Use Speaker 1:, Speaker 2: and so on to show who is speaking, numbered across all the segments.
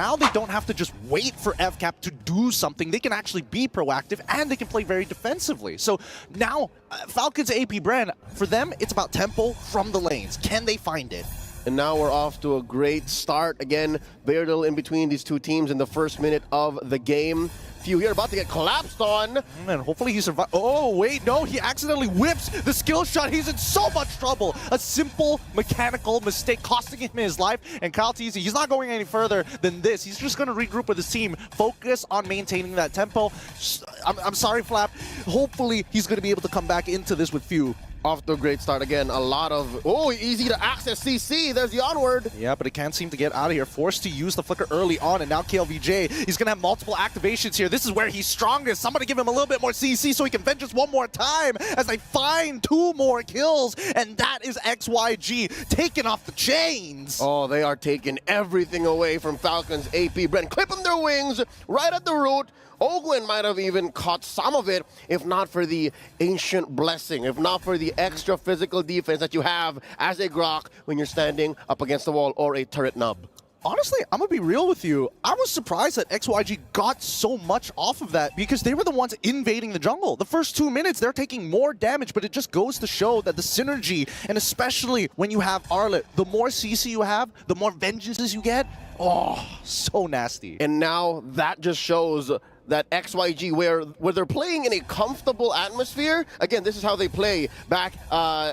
Speaker 1: Now they don't have to just wait for FCAP to do something. They can actually be proactive, and they can play very defensively. So now, Falcons AP Bren, for them, it's about tempo from the lanes. Can they find it?
Speaker 2: And now we're off to a great start. Again, very little in between these two teams in the first minute of the game. Few here about to get collapsed on.
Speaker 1: And hopefully he survives. Oh, wait, no, he accidentally whips the skill shot. He's in so much trouble. A simple mechanical mistake costing him his life. And Kyle Teasy, he's not going any further than this. He's just going to regroup with his team, focus on maintaining that tempo. I'm sorry, Flap. Hopefully he's going to be able to come back into this with few.
Speaker 2: Off to a great start again. A lot of, easy to access CC. There's the onward.
Speaker 1: Yeah, but it can't seem to get out of here. Forced to use the flicker early on, and now KLVJ, he's going to have multiple activations here. This is where he's strongest. Somebody give him a little bit more CC so he can vengeance one more time as they find 2 more kills, and that is XYG taking off the chains.
Speaker 2: Oh, they are taking everything away from Falcons AP Bren, clipping their wings right at the root. Ogwin might have even caught some of it if not for the ancient blessing, if not for the extra physical defense that you have as a Grok when you're standing up against the wall or a turret nub.
Speaker 1: Honestly, I'm going to be real with you. I was surprised that XYG got so much off of that because they were the ones invading the jungle. The first 2 minutes, they're taking more damage, but it just goes to show that the synergy, and especially when you have Arlet, the more CC you have, the more vengeances you get. Oh, so nasty.
Speaker 2: And now that just shows that XYG, where they're playing in a comfortable atmosphere. Again, this is how they play back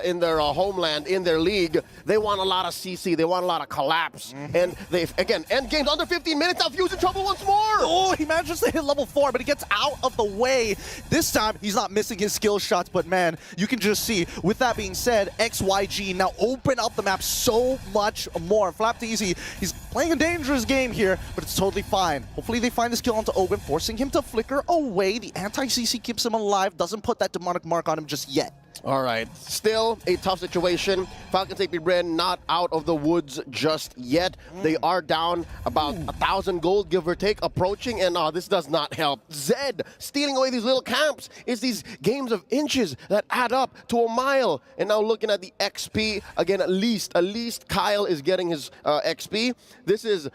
Speaker 2: in their homeland, in their league. They want a lot of CC, they want a lot of collapse. And they, again, end games under 15 minutes, now Fuse in trouble once more.
Speaker 1: Oh, he manages to hit level 4, but he gets out of the way. This time, he's not missing his skill shots, but man, you can just see, with that being said, XYG now open up the map so much more. Flap Easy, he's playing a dangerous game here, but it's totally fine. Hopefully they find this kill onto Ogun, forcing him to flicker away. The anti-CC keeps him alive, doesn't put that demonic mark on him just yet.
Speaker 2: All right, still a tough situation. Falcons AP Bren not out of the woods just yet. They are down about 1,000 gold, give or take, approaching, and this does not help. Zed stealing away these little camps. It's these games of inches that add up to a mile. And now looking at the XP, again, at least Kyle is getting his XP. This is,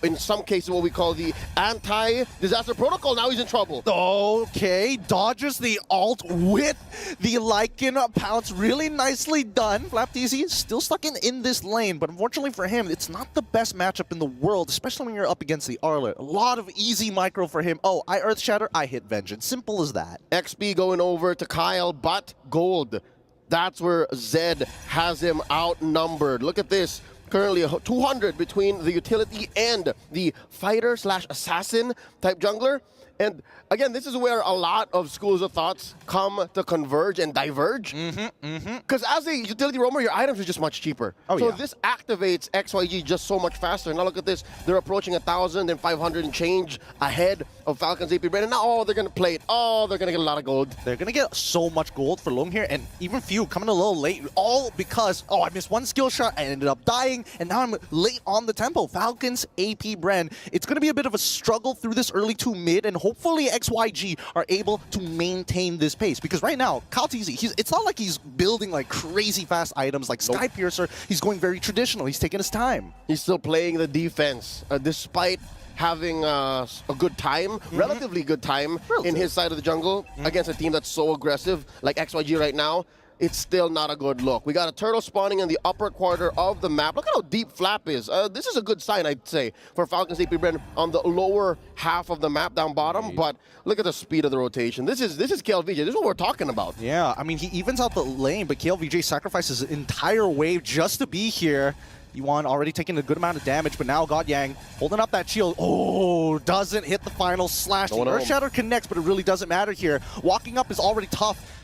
Speaker 2: in some cases, what we call the anti-disaster protocol. Now he's in trouble.
Speaker 1: Okay, dodges the ult with the Lycan pounce. Really nicely done. Flap Easy is still stuck in this lane, but unfortunately for him, it's not the best matchup in the world, especially when you're up against the Arlet. A lot of easy micro for him. Oh, I Earth Shatter, I hit Vengeance. Simple as that.
Speaker 2: XP going over to Kyle, but gold. That's where Zed has him outnumbered. Look at this. Currently 200 between the utility and the fighter/assassin type jungler. And again, this is where a lot of schools of thoughts come to converge and diverge. Because as a utility roamer, your items are just much cheaper. So this activates XYG just so much faster. Now look at this. They're approaching 1,500 and change ahead of Falcons AP Bren. And now, they're going to play it. Oh, they're going to get a lot of gold.
Speaker 1: They're going to get so much gold for long here. And even few coming a little late. All because, I missed one skill shot. I ended up dying. And now I'm late on the tempo. Falcons AP Bren. It's going to be a bit of a struggle through this early 2 mid. And hopefully XYG are able to maintain this pace, because right now Kyle Teasy, it's not like he's building like crazy fast items like Sky Piercer. He's going very traditional. He's taking his time.
Speaker 2: He's still playing the defense despite having a good time, relatively good time in his side of the jungle against a team that's so aggressive like XYG right now. It's still not a good look. We got a turtle spawning in the upper quarter of the map. Look at how deep Flap is. This is a good sign, I'd say, for Falcons AP Bren on the lower half of the map down bottom. But look at the speed of the rotation. This is KLVJ. This is what we're talking about.
Speaker 1: Yeah, I mean, he evens out the lane, but KLVJ sacrifices his entire wave just to be here. Yuan already taking a good amount of damage, but now God Yang holding up that shield. Oh, doesn't hit the final slash. The Earth Shatter connects, but it really doesn't matter here. Walking up is already tough.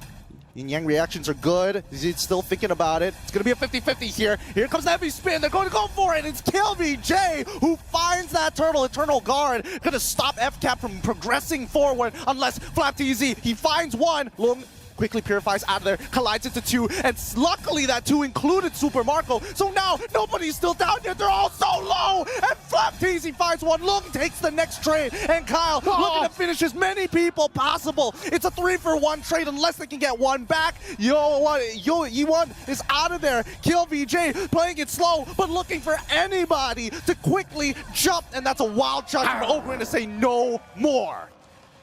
Speaker 1: Yin Yang reactions are good. He's still thinking about it. It's going to be a 50-50 here. Here comes the heavy spin. They're going to go for it. It's KLVJ who finds that turtle. Eternal Guard going to stop FCAP from progressing forward unless Flap Easy, he finds one. Lung quickly purifies out of there, collides into 2, and luckily that 2 included Super Marco. So now nobody's still down yet. They're all so low. And Flapteasy finds one. Lung takes the next trade. And Kyle looking to finish as many people possible. It's a 3-for-1 trade unless they can get one back. Yi1 is out of there. Kill VJ playing it slow, but looking for anybody to quickly jump. And that's a wild shot from Ogren to say no more.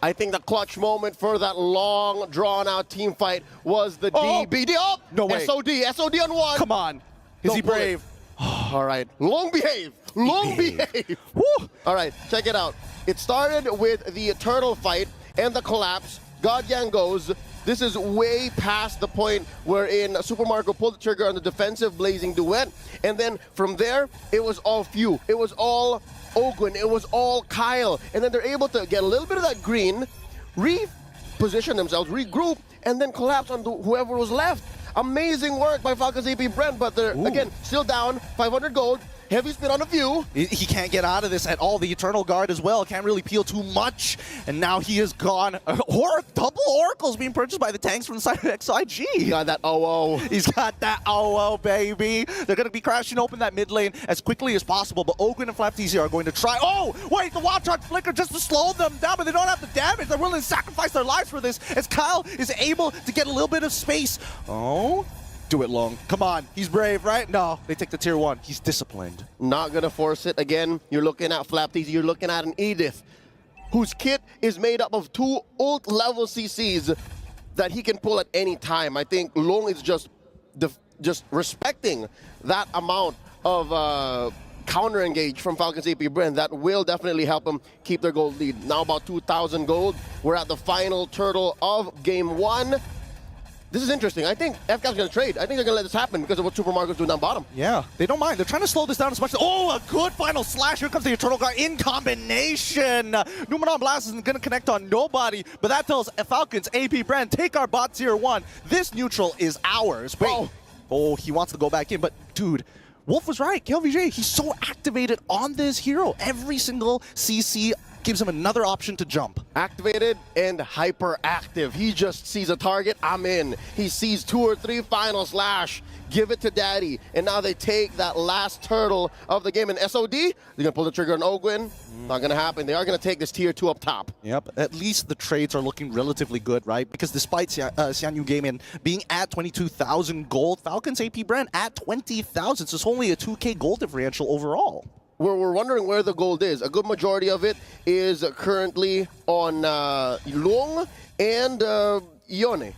Speaker 2: I think the clutch moment for that long, drawn-out team fight was the DBD. Oh,
Speaker 1: no way.
Speaker 2: SOD on 1.
Speaker 1: Come on. Is he brave?
Speaker 2: All right, long behave. Long behave.
Speaker 1: Woo.
Speaker 2: All right, check it out. It started with the turtle fight and the collapse. Godyang goes. This is way past the point wherein Super Marco pulled the trigger on the defensive blazing duet. And then from there, it was all few. It was all Ogwen, it was all Kyle. And then they're able to get a little bit of that green, reposition themselves, regroup, and then collapse on whoever was left. Amazing work by Falcons AP Bren, but they're, again, still down, 500 gold. Heavy spin on a few.
Speaker 1: He can't get out of this at all. The Eternal Guard as well can't really peel too much. And now he is gone. Double Oracles being purchased by the tanks from the side of XIG.
Speaker 2: He got that OO.
Speaker 1: He's got that OO, baby. They're going to be crashing open that mid lane as quickly as possible. But Ogren and Flapteasy are going to try. Oh, wait, the Wild Charge Flicker just to slow them down, but they don't have the damage. They're willing to sacrifice their lives for this as Kyle is able to get a little bit of space. Oh. Do it long. Come on. He's brave, right? No, they take the tier 1. He's disciplined.
Speaker 2: Not going to force it. Again, you're looking at Flapteasy. You're looking at an Edith, whose kit is made up of 2 ult-level CCs that he can pull at any time. I think Long is just respecting that amount of counter engage from Falcons AP Bren. That will definitely help him keep their gold lead. Now about 2,000 gold. We're at the final turtle of game 1. This is interesting. I think FCAP's going to trade. I think they're going to let this happen because of what Super Marco's doing down bottom.
Speaker 1: Yeah, they don't mind. They're trying to slow this down as much. Oh, a good final slash. Here comes the Eternal Guard in combination. Numenon Blast isn't going to connect on nobody, but that tells Falcons, AP Bren, take our bot tier 1. This neutral is ours. Wait. Oh, he wants to go back in, but dude, Wolf was right. KLVJ, he's so activated on this hero. Every single CC gives him another option to jump.
Speaker 2: Activated and hyperactive. He just sees a target, I'm in. He sees 2 or 3 final slash, give it to daddy. And now they take that last turtle of the game. And SOD, they're gonna pull the trigger on Ogwen. Not gonna happen. They are gonna take this tier 2 up top.
Speaker 1: Yep, at least the trades are looking relatively good, right? Because despite Xianyu Gaming being at 22,000 gold, Falcons AP Bren at 20,000. So it's only a 2K gold differential overall.
Speaker 2: We're wondering where the gold is. A good majority of it is currently on Long and Ione.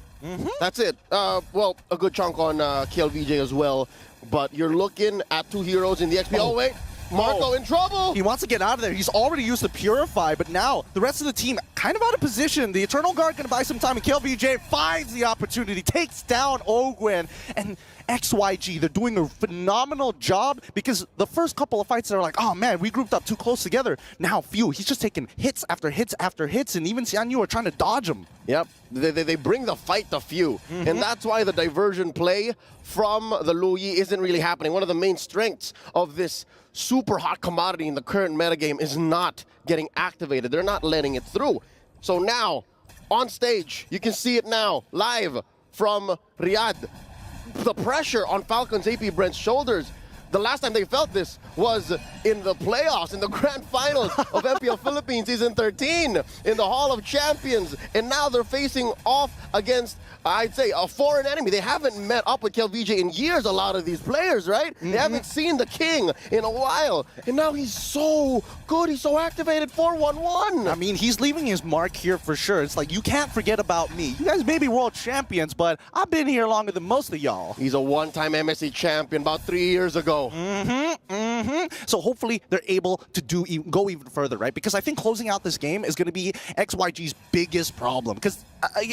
Speaker 2: That's it. Well, a good chunk on KLVJ as well. But you're looking at 2 heroes in the XP. Oh, wait. Marco in trouble.
Speaker 1: He wants to get out of there. He's already used the Purify, but now the rest of the team kind of out of position. The Eternal Guard going to buy some time, and KLVJ finds the opportunity, takes down Ogwen, and XYG, they're doing a phenomenal job because the first couple of fights, they're like, oh man, we grouped up too close together. Now, he's just taking hits after hits after hits, and even Xianyu are trying to dodge him.
Speaker 2: Yep, they bring the fight to few, and that's why the diversion play from the Lu Yi isn't really happening. One of the main strengths of this super hot commodity in the current metagame is not getting activated. They're not letting it through. So now, on stage, you can see it now, live from Riyadh. The pressure on Falcons AP Bren's shoulders. The last time they felt this was in the playoffs, in the grand finals of MPL Philippines Season 13, in the Hall of Champions. And now they're facing off against, I'd say, a foreign enemy. They haven't met up with KLVJ in years, a lot of these players, right? They haven't seen the king in a while. And now he's so good. He's so activated, 4-1-1.
Speaker 1: I mean, he's leaving his mark here for sure. It's like, you can't forget about me. You guys may be world champions, but I've been here longer than most of y'all.
Speaker 2: He's a one-time MSC champion about 3 years ago.
Speaker 1: So hopefully they're able to go even further, right? Because I think closing out this game is going to be XYG's biggest problem. Because,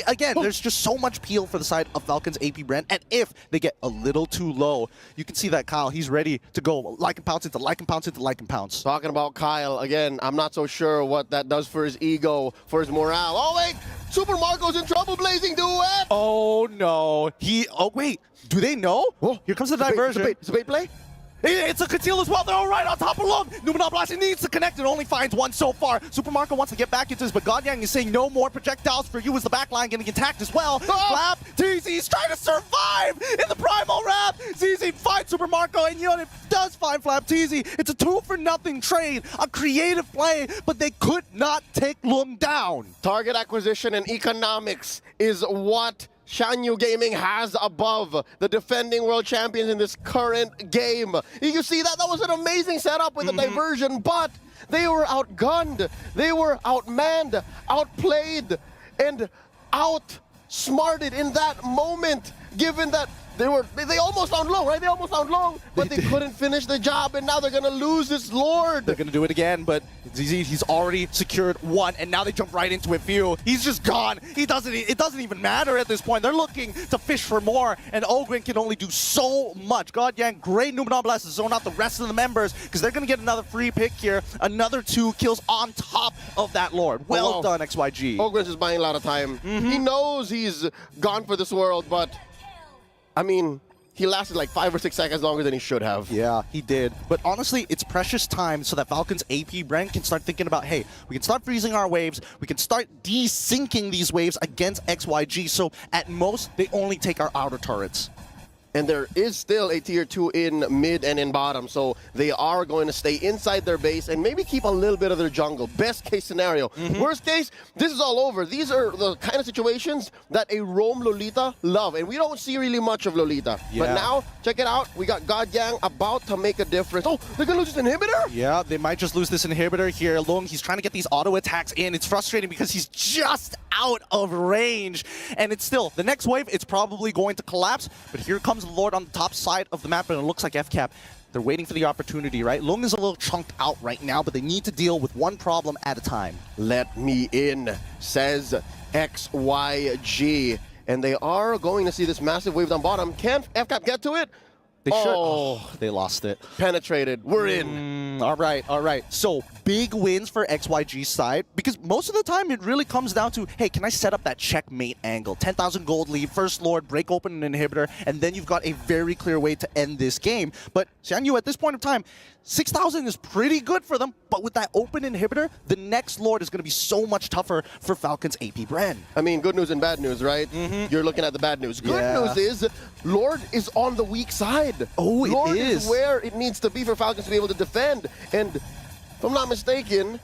Speaker 1: again, there's just so much peel for the side of Falcons AP Bren. And if they get a little too low, you can see that Kyle, he's ready to go like and pounce into like and pounce into like and pounce.
Speaker 2: Talking about Kyle, again, I'm not so sure what that does for his ego, for his morale. Oh, wait! Super Marco's in trouble, blazing duet!
Speaker 1: Oh, no. Oh, wait. Do they know?
Speaker 2: Oh,
Speaker 1: here comes the diversion.
Speaker 2: It's a bait play?
Speaker 1: It's a conceal as well. They're all right on top of Lung. Numenal Blast needs to connect. It only finds one so far. Super Marco wants to get back into this, but Godyang is saying no more projectiles for you as the backline getting attacked as well. Flap, TZ's trying to survive in the Primal Wrap. ZZ finds Super Marco, and you know, it does find Flap TZ. It's a 2-for-0 trade, a creative play, but they could not take Lung down.
Speaker 2: Target acquisition and economics is what Shanyu Gaming has above the defending world champions in this current game. You see that? That was an amazing setup with the diversion, but they were outgunned, they were outmanned, outplayed, and outsmarted in that moment, given that they almost found Long, right? They almost found Long, but they couldn't finish the job, and now they're gonna lose this Lord.
Speaker 1: They're gonna do it again, but ZZ, he's already secured one, and now they jump right into it. Few, he's just gone. It doesn't even matter at this point. They're looking to fish for more, and Ogren can only do so much. Godyang, great Numenal Blast to zone out the rest of the members, because they're gonna get another free pick here. Another 2 kills on top of that Lord. Well done, XYG.
Speaker 2: Ogren's is buying a lot of time. He knows he's gone for this world, but I mean, he lasted like 5 or 6 seconds longer than he should have.
Speaker 1: Yeah, he did. But honestly, it's precious time so that Falcons AP Bren can start thinking about, hey, we can start freezing our waves. We can start desyncing these waves against XYG. So at most, they only take our outer turrets.
Speaker 2: And there is still a tier 2 in mid and in bottom, so they are going to stay inside their base and maybe keep a little bit of their jungle. Best case scenario. Worst case, this is all over. These are the kind of situations that a roam Lolita love, and we don't see really much of Lolita.
Speaker 1: Yeah.
Speaker 2: But now, check it out. We got Godyang about to make a difference. Oh, they're going to lose this inhibitor?
Speaker 1: Yeah, they might just lose this inhibitor here. Lung, he's trying to get these auto attacks in. It's frustrating because he's just out of range. And it's still, the next wave, it's probably going to collapse. But here comes the Lord on the top side of the map, and it looks like FCAP. They're waiting for the opportunity, right? Lung is a little chunked out right now, but they need to deal with one problem at a time.
Speaker 2: Let me in, says XYG. And they are going to see this massive wave down bottom. Can FCAP get to it?
Speaker 1: They should. Oh, they lost it.
Speaker 2: Penetrated. We're in.
Speaker 1: All right, all right. So big wins for XYG's side, because most of the time it really comes down to, hey, can I set up that checkmate angle? 10,000 gold lead, first Lord, break open an inhibitor, and then you've got a very clear way to end this game. But Shanyu, at this point of time, 6,000 is pretty good for them, but with that open inhibitor, the next Lord is going to be so much tougher for Falcons AP Bren.
Speaker 2: I mean, good news and bad news, right? You're looking at the bad news. Good news is Lord is on the weak side.
Speaker 1: Oh,
Speaker 2: Lord
Speaker 1: it is
Speaker 2: where it needs to be for Falcons to be able to defend. And if I'm not mistaken,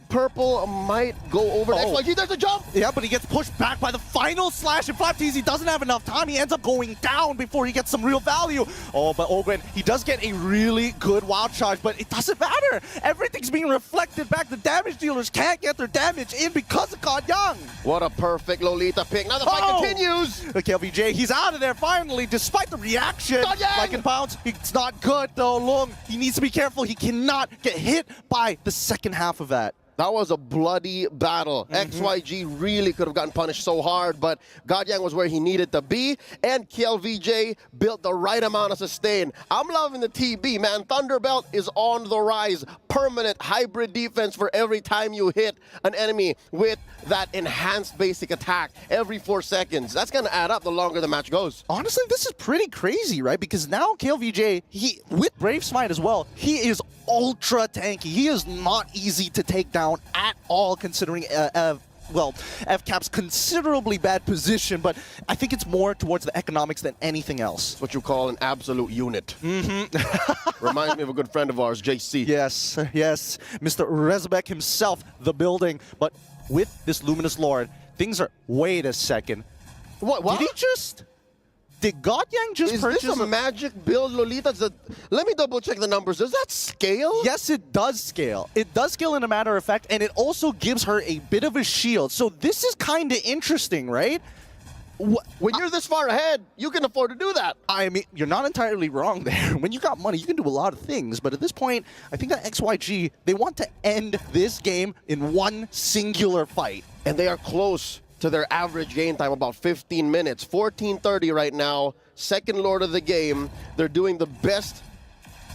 Speaker 2: Purple might go over to XYG. There's a jump!
Speaker 1: Yeah, but he gets pushed back by the final slash, and Flap TZ doesn't have enough time. He ends up going down before he gets some real value. Oh, but Ogren, he does get a really good wild charge, but it doesn't matter. Everything's being reflected back. The damage dealers can't get their damage in because of Godyang.
Speaker 2: What a perfect Lolita pick. Now the fight continues!
Speaker 1: Okay, LVJ, he's out of there finally, despite the reaction. Like in pounds, it's not good though. Lung, he needs to be careful. He cannot get hit by the second half of that.
Speaker 2: That was a bloody battle. XYG really could have gotten punished so hard, but Godyang was where he needed to be, and KLVJ built the right amount of sustain. I'm loving the TB, man. Thunderbelt is on the rise. Permanent hybrid defense for every time you hit an enemy with that enhanced basic attack every 4 seconds. That's going to add up the longer the match goes.
Speaker 1: Honestly, this is pretty crazy, right? Because now KLVJ, he, with Brave Smite as well, he is ultra tanky. He is not easy to take down at all, considering well, FCAP's considerably bad position, but I think it's more towards the economics than anything else.
Speaker 2: It's what you call an absolute unit. Reminds me of a good friend of ours, JC.
Speaker 1: Yes, yes. Mr. Rezbek himself, the building. But with this Luminous Lord, things are... Wait a second.
Speaker 2: What?
Speaker 1: Did he just... Did Godyang just purchase...
Speaker 2: Is this a magic build, Lolita? Let me double check the numbers. Does that scale?
Speaker 1: Yes, it does scale. It does scale in a matter of fact, and it also gives her a bit of a shield. So this is kind of interesting, right?
Speaker 2: When you're this far ahead, you can afford to do that.
Speaker 1: I mean, you're not entirely wrong there. When you got money, you can do a lot of things. But at this point, I think that XYG, they want to end this game in one singular fight.
Speaker 2: And they are close to their average game time, about 15 minutes. 14:30 right now, second Lord of the game. They're doing the best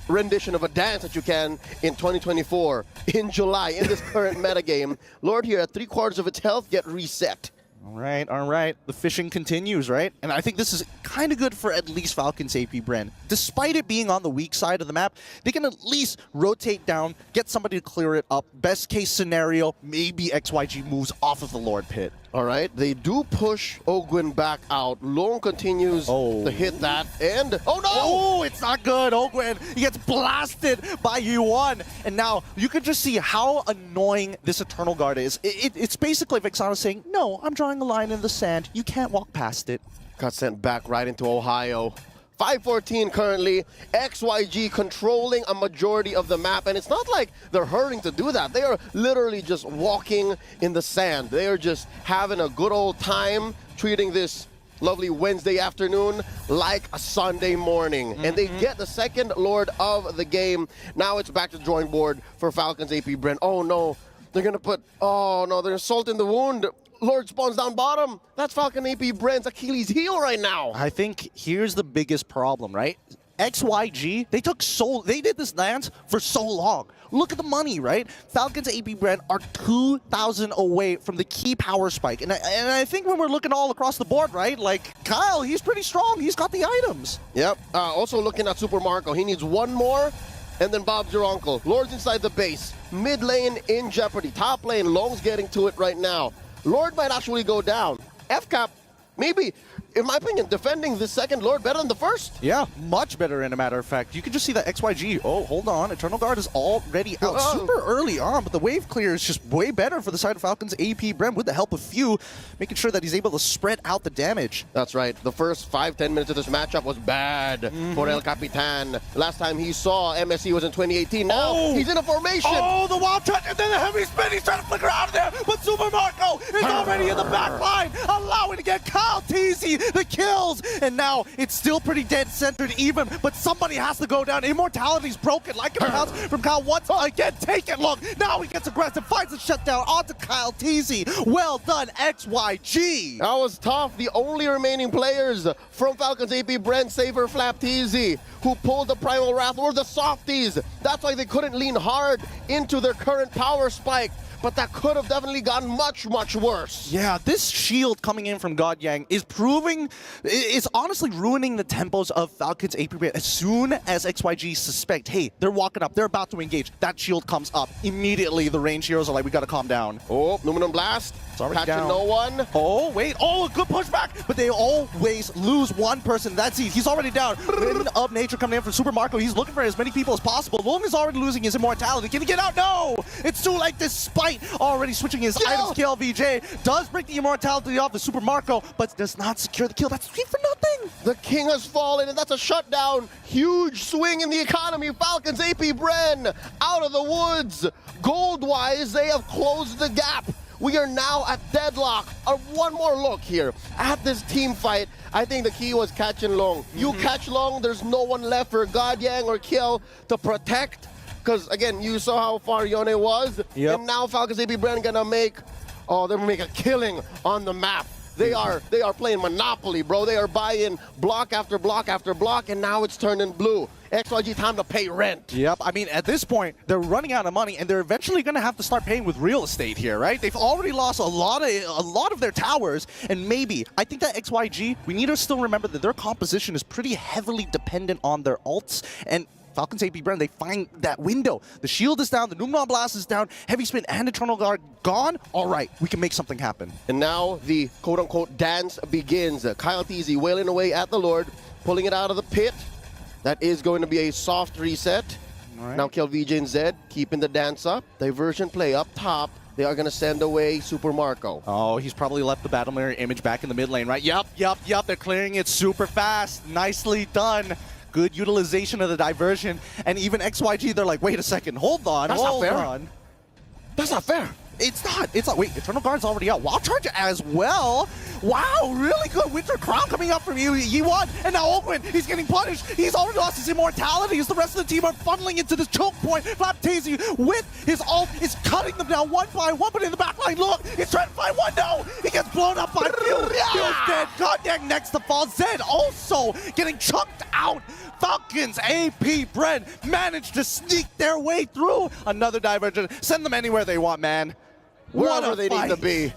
Speaker 2: rendition of a dance that you can in 2024, in July, in this current metagame. Lord here at 3/4 of its health, get reset.
Speaker 1: All right, all right. The fishing continues, right? And I think this is kind of good for at least Falcons AP Bren. Despite it being on the weak side of the map, they can at least rotate down, get somebody to clear it up. Best case scenario, maybe XYG moves off of the Lord Pit.
Speaker 2: All right, they do push Ogwin back out. Lone continues to hit that, and oh no!
Speaker 1: Oh, it's not good. Ogwin, he gets blasted by U1, and now you can just see how annoying this Eternal Guard is. It's basically Vexana saying, no, I'm drawing a line in the sand. You can't walk past it.
Speaker 2: Got sent back right into Ohio. 5-14 currently. XYG controlling a majority of the map, and it's not like they're hurrying to do that. They are literally just walking in the sand. They are just having a good old time, treating this lovely Wednesday afternoon like a Sunday morning. And they get the second Lord of the game. Now it's back to the drawing board for Falcons AP Bren. Oh no, they're gonna put, oh no, they're salt in the wound. Lord spawns down bottom. That's Falcon AP Bren's Achilles heel right now.
Speaker 1: I think here's the biggest problem, right? XYG, they did this dance for so long. Look at the money, right? Falcons AP Bren are 2,000 away from the key power spike. And I think when we're looking all across the board, right? Like, Kyle, he's pretty strong. He's got the items.
Speaker 2: Yep. Also looking at Super Marco. He needs one more, and then Bob's your uncle. Lord's inside the base. Mid lane in jeopardy. Top lane, Long's getting to it right now. Lord might actually go down. FCAP, maybe, in my opinion, defending the second Lord better than the first.
Speaker 1: Yeah, much better, in a matter of fact. You can just see that XYG, oh, hold on, Eternal Guard is already out super early on, but the wave clear is just way better for the side of Falcons AP Bren with the help of Few, making sure that he's able to spread out the damage.
Speaker 2: That's right. The first 5-10 minutes of this matchup was bad for El Capitan. Last time he saw MSC was in 2018. Now he's in a formation.
Speaker 1: Oh, the wild touch, and then the heavy spin. He's trying to flicker out of there, but Super Marco is already in the back line, allowing to get Kyle Teasy the kills, and now it's still pretty dead-centered even, but somebody has to go down. Immortality's broken, like an announce from Kyle once again. Take it, look. Now he gets aggressive, finds a shutdown onto Kyle Teasy. Well done, XYG.
Speaker 2: That was tough. The only remaining players from Falcons AP Bren, Saver, Flap, Teasy, who pulled the Primal Wrath, were the softies. That's why they couldn't lean hard into their current power spike. But that could have definitely gotten much, much worse.
Speaker 1: Yeah, this shield coming in from God Yang is honestly ruining the tempos of Falcons AP Bren. As soon as XYG suspect, hey, they're walking up, they're about to engage, that shield comes up. Immediately, the range heroes are like, we gotta calm down.
Speaker 2: Oh, Numinum Blast.
Speaker 1: It's already
Speaker 2: Catching
Speaker 1: down.
Speaker 2: no one.
Speaker 1: Oh, wait. Oh, a good pushback. But they always lose one person. That's it. He's already down. Wind of Nature coming in for Super Marco. He's looking for as many people as possible. Long is already losing his immortality. Can he get out? No! It's too late despite already switching his items. KLVJ does break the immortality off the Super Marco, but does not secure the kill. That's 3 for nothing.
Speaker 2: The king has fallen, and that's a shutdown. Huge swing in the economy. Falcons AP Bren out of the woods. Gold-wise, they have closed the gap. We are now at deadlock. One more look here at this team fight. I think the key was catching Long. You catch Long, there's no one left for God Yang or Kiel to protect. Because, again, you saw how far Yone was.
Speaker 1: Yep.
Speaker 2: And now Falcons AP Bren gonna make a killing on the map. They are playing Monopoly, bro. They are buying block after block after block, and now it's turning blue. XYG, time to pay rent.
Speaker 1: Yep, I mean, at this point, they're running out of money, and they're eventually going to have to start paying with real estate here, right? They've already lost a lot of their towers, and maybe, I think that XYG, we need to still remember that their composition is pretty heavily dependent on their ults, and Falcons AP Bren, they find that window. The shield is down, the Numenor Blast is down, Heavy Spin and Eternal Guard gone. All right, we can make something happen.
Speaker 2: And now the quote-unquote dance begins. Kyle Teasy wailing away at the Lord, pulling it out of the pit. That is going to be a soft reset.
Speaker 1: Right.
Speaker 2: Now KLVJ and Zed keeping the dance up. Diversion play up top. They are going to send away Super Marco.
Speaker 1: Oh, he's probably left the Battle Mirror image back in the mid lane, right? Yup. They're clearing it super fast. Nicely done. Good utilization of the diversion. And even XYG, they're like, wait a second, hold on.
Speaker 2: That's not fair. That's not fair.
Speaker 1: It's not. Wait, Eternal Guard's already out. Wild Charge as well. Wow, really good Winter Crown coming up from you, Yi1. And now Ogwin, he's getting punished. He's already lost his immortality as the rest of the team are funneling into this choke point. Flap Teasy with his ult is cutting them down one by one, but in the back line, look, he's trying to find one. No, he gets blown up by Phil. Phil's dead. God dang, next to fall. Zed also getting chunked out. Falcons AP Bren managed to sneak their way through. Another diversion. Send them anywhere they want, man.
Speaker 2: Wherever they need to be.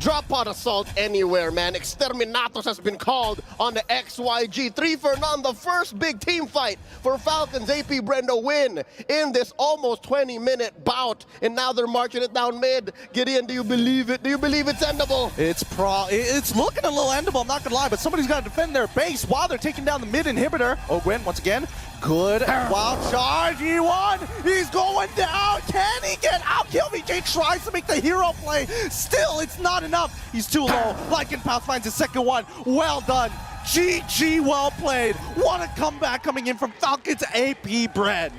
Speaker 2: Drop pod assault anywhere, man. Exterminatus has been called on the XYG. 3 for none, the first big team fight for Falcons. AP Bren to win in this almost 20-minute bout. And now they're marching it down mid. Gideon, do you believe it? Do you believe it's endable?
Speaker 1: It's looking a little endable, I'm not gonna lie, but somebody's got to defend their base while they're taking down the mid inhibitor. Oh, Gwen, once again, good wild charge. E1, he's going down. Can he get out? KillVJ tries to make the hero play. Still, it's not enough. He's too low. Lycanpath finds his second one. Well done. GG, well played. What a comeback coming in from Falcons AP Bren.